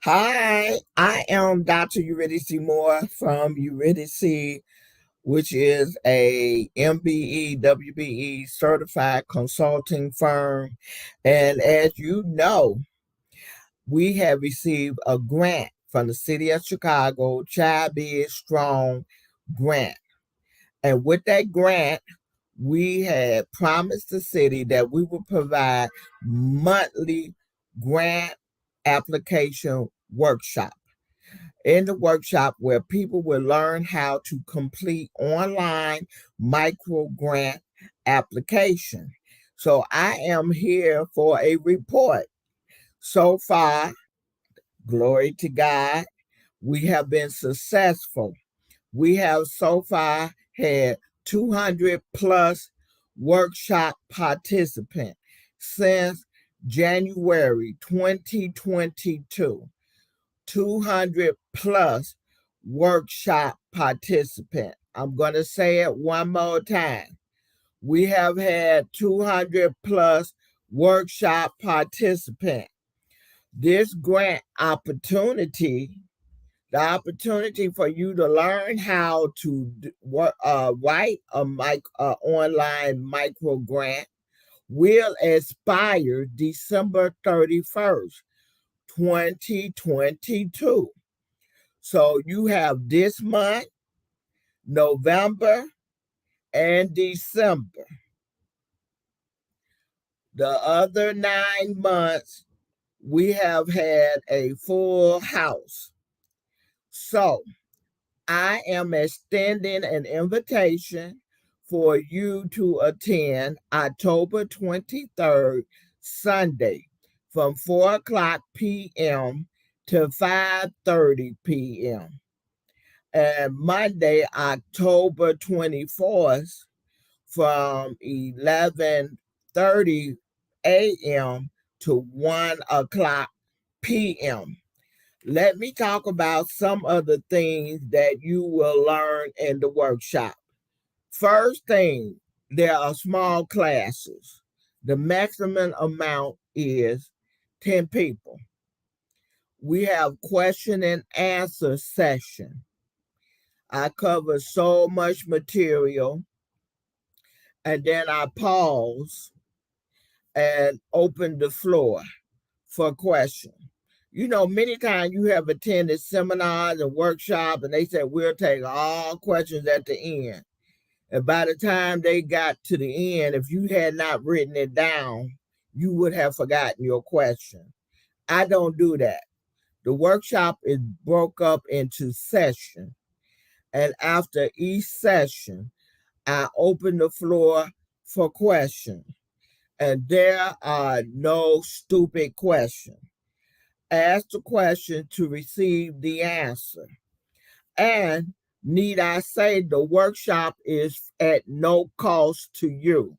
Hi, I am Dr. Eurydice Moore from Eurydice, which is a MBE, WBE certified consulting firm. And as you know, we have received a grant from the city of Chicago, Child Biz Strong grant. And with that grant, we had promised the city that we would provide monthly grant application workshop in the workshop where people will learn how to complete online micro grant application. So I am here for a report. So far, glory to God, we have been successful. We have so far had 200 plus workshop participants since January 2022. 200 plus workshop participant. I'm going to say it one more time. We have had 200 plus workshop participant. This grant opportunity, the opportunity for you to learn how to write a online micro grant will expire December 31st, 2022. So you have this month, November, and December. The other 9 months, we have had a full house. So I am extending an invitation for you to attend October 23rd, Sunday, from 4 o'clock p.m. to 5:30 p.m. and Monday, October 24th, from 11:30 a.m. to 1 o'clock p.m. Let me talk about some of the things that you will learn in the workshop. First thing, there are small classes. The maximum amount is 10 people. We have question and answer session. I cover so much material, and then I pause and open the floor for questions. You know, many times you have attended seminars and workshops, and they said we'll take all questions at the end. And by the time they got to the end, if you had not written it down, you would have forgotten your question. I don't do that. The workshop is broke up into sessions, and after each session, I open the floor for questions. And there are no stupid questions. Ask the question to receive the answer. And need I say, the workshop is at no cost to you.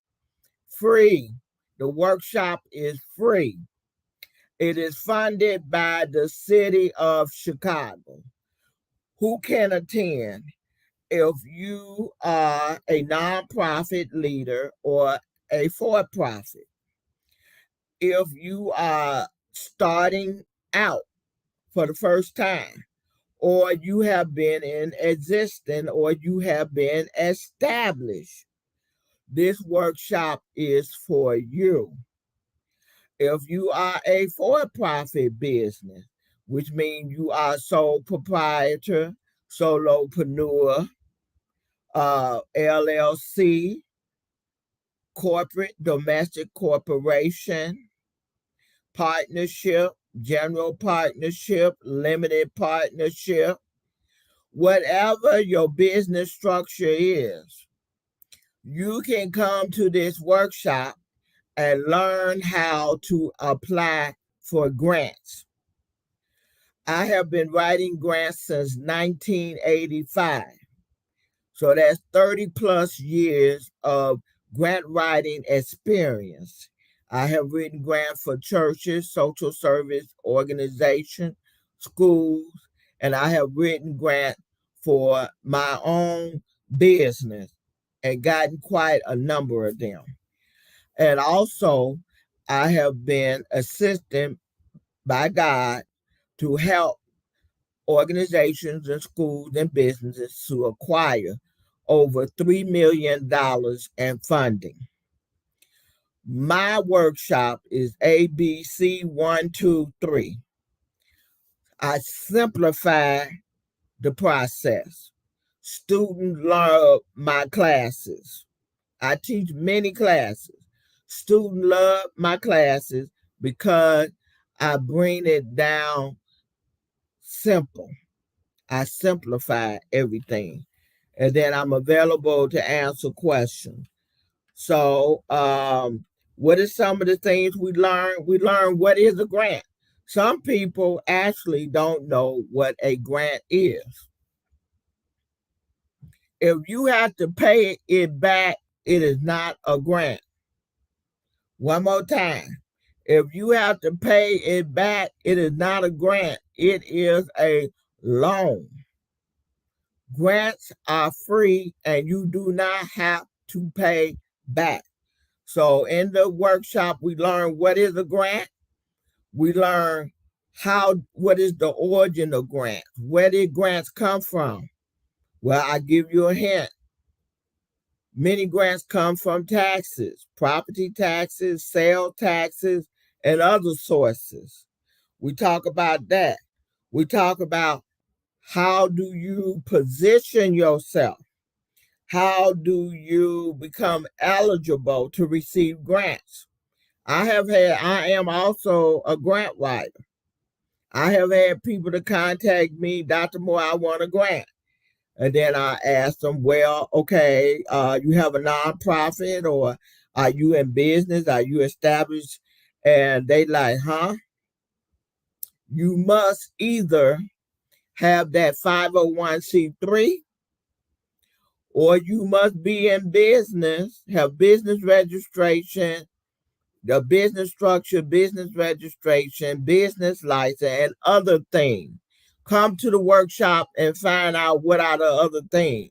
Free. The workshop is free. It is funded by the city of Chicago. Who can attend? If you are a nonprofit leader or a for profit, if you are starting out for the first time, or you have been in existence, or you have been established, this workshop is for you. If you are a for profit business, which means you are sole proprietor, solopreneur, LLC, corporate, domestic corporation, partnership, general partnership, limited partnership, whatever your business structure is, you can come to this workshop and learn how to apply for grants. I have been writing grants since 1985. So that's 30 plus years of grant writing experience. I have written grants for churches, social service organizations, schools, and I have written grants for my own business and gotten quite a number of them. And also, I have been assisted by God to help organizations and schools and businesses to acquire over $3 million in funding. My workshop is ABC123. I simplify the process. Students love my classes. I teach many classes. Students love my classes because I bring it down simple. I simplify everything. And then I'm available to answer questions. So, what are some of the things we learn? We learn what is a grant. Some people actually don't know what a grant is. If you have to pay it back, it is not a grant. One more time. If you have to pay it back, it is not a grant. It is a loan. Grants are free and you do not have to pay back. So in the workshop, we learn what is a grant. We learn what is the origin of grants? Where did grants come from? Well, I give you a hint. Many grants come from taxes, property taxes, sales taxes, and other sources. We talk about that. We talk about how do you position yourself? How do you become eligible to receive grants? I am also a grant writer. I have had people to contact me, Dr. Moore, I want a grant. And then I ask them, well, okay, you have a nonprofit or are you in business? Are you established? And they like, huh? You must either have that 501c3 or you must be in business, have business registration, the business structure, business registration, business license, and other things. Come to the workshop and find out what are the other things.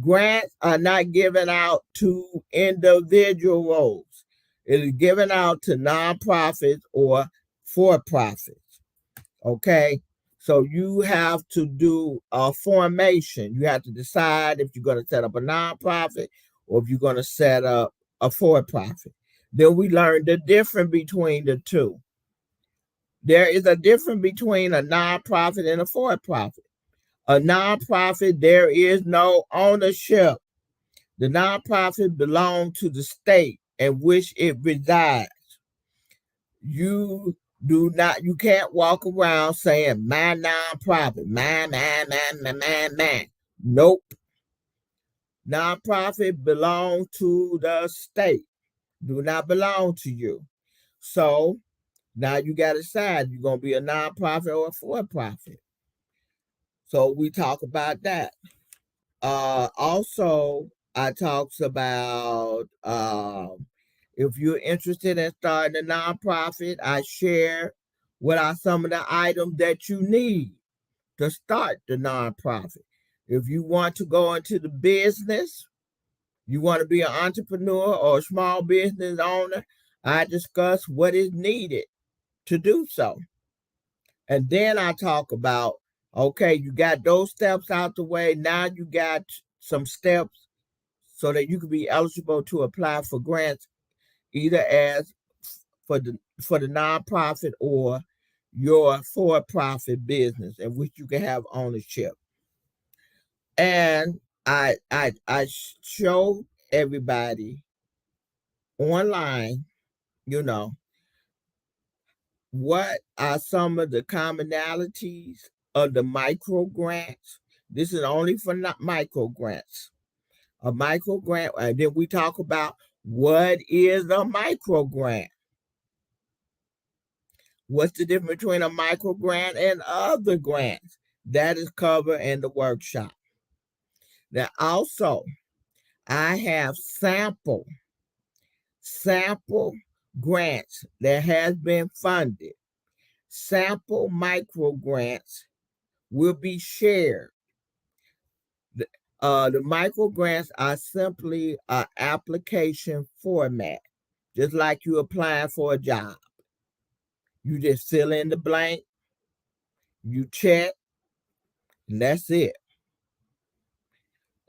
Grants are not given out to individuals. It is given out to nonprofits or for-profits. Okay? So you have to do a formation. You have to decide if you're going to set up a nonprofit or if you're going to set up a for-profit. Then we learned the difference between the two. There is a difference between a nonprofit and a for-profit. A nonprofit, there is no ownership. The nonprofit belongs to the state in which it resides. You can't walk around saying my nonprofit, mine. Nope. Nonprofit belong to the state. Do not belong to you. So now you got to decide you're going to be a nonprofit or a for-profit. So we talk about that. Also, I talks about if you're interested in starting a nonprofit, I share what are some of the items that you need to start the nonprofit. If you want to go into the business, you want to be an entrepreneur or a small business owner, I discuss what is needed to do so. And then I talk about, okay, you got those steps out the way. Now you got some steps so that you can be eligible to apply for grants, either as for the nonprofit or your for-profit business in which you can have ownership. And I show everybody online, what are some of the commonalities of the micro grants. This is only for not micro grants. A micro grant, and then we talk about what is a micro grant. What's the difference between a micro grant and other grants? That is covered in the workshop. Now, also, I have sample grants that has been funded. Sample micro grants will be shared. The micro grants are simply an application format, just like you applying for a job. You just fill in the blank, You check, and that's it.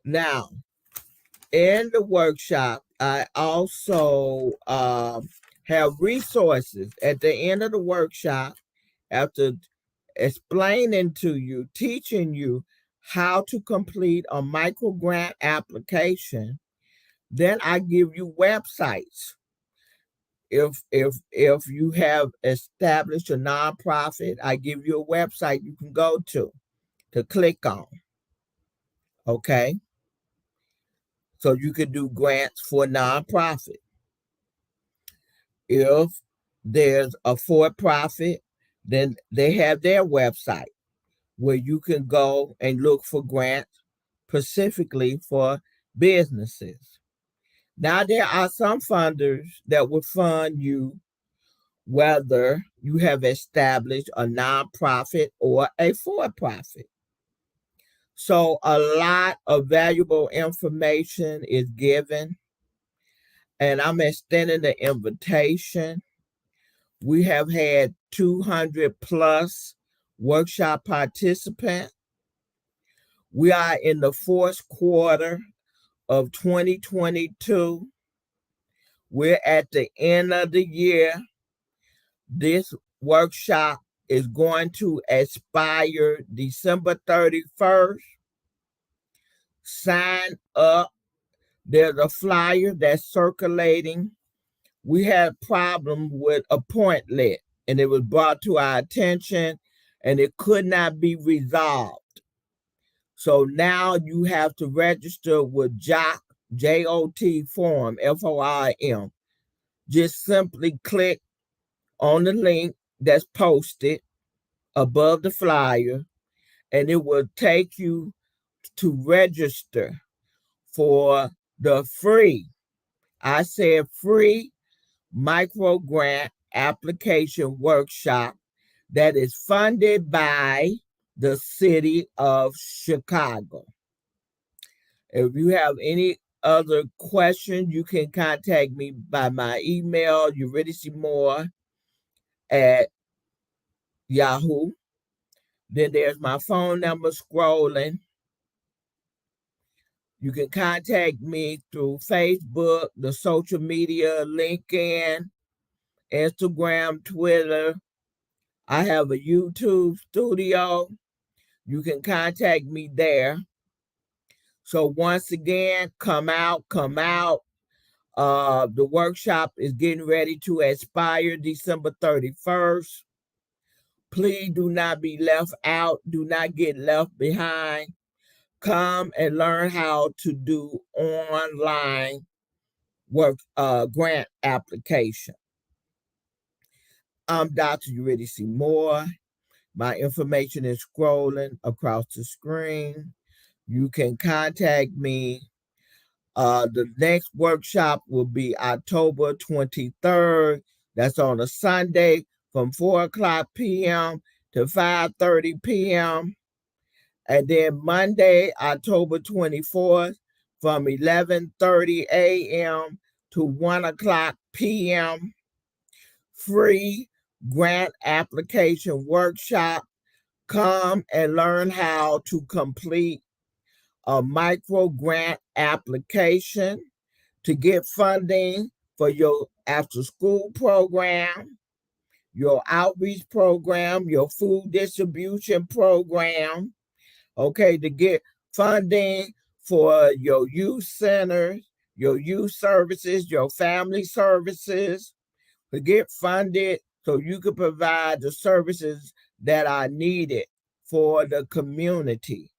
Now, in the workshop, I also have resources at the end of the workshop after explaining to you, teaching you how to complete a micro grant application. Then I give you websites. If you have established a nonprofit, I give you a website you can go to click on. Okay, so you can do grants for nonprofit. If there's a for-profit, then they have their website where you can go and look for grants specifically for businesses. Now, there are some funders that will fund you whether you have established a nonprofit or a for-profit. So, a lot of valuable information is given, and I'm extending the invitation. We have had 200 plus workshop participants. We are in the fourth quarter of 2022. We're at the end of the year. This workshop is going to expire December 31st. Sign up. There's a flyer that's circulating. We had a problem with a pointlet, and it was brought to our attention, and it could not be resolved. So now you have to register with JOT, J-O-T form, F-O-R-M. Just simply click on the link that's posted above the flyer, and it will take you to register for the free, I said free, micro grant application workshop that is funded by the city of Chicago. If you have any other questions, you can contact me by my email, eurydice at Yahoo. Then there's my phone number scrolling. You can contact me through Facebook, the social media, LinkedIn, Instagram, Twitter. I have a YouTube studio. You can contact me there. So once again, come out, come out. The workshop is getting ready to expire December 31st. Please do not be left out. Do not get left behind. Come and learn how to do online work grant application. I'm Dr. Eurydice Moore. My information is scrolling across the screen. You can contact me. The next workshop will be October 23rd. That's on a Sunday from 4 o'clock p.m. to 5:30 p.m. And then Monday, October 24th, from 11:30 a.m. to 1 o'clock p.m. Free grant application workshop. Come and learn how to complete a micro grant application to get funding for your after school program, your outreach program, your food distribution program, okay, to get funding for your youth centers, your youth services, your family services, to get funded so you can provide the services that are needed for the community.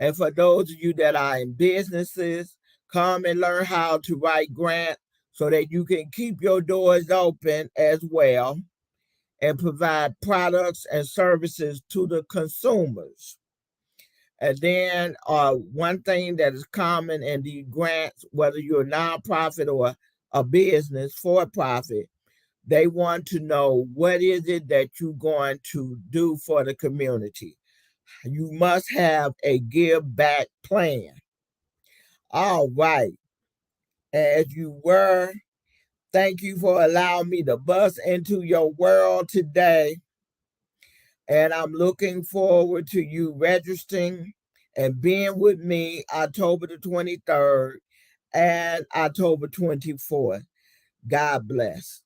And for those of you that are in businesses, come and learn how to write grants so that you can keep your doors open as well and provide products and services to the consumers. And then one thing that is common in the grants, whether you're a nonprofit or a business for profit, they want to know what is it that you're going to do for the community. You must have a give back plan. All right. As you were, thank you for allowing me to bust into your world today. And I'm looking forward to you registering and being with me October the 23rd and October 24th. God bless.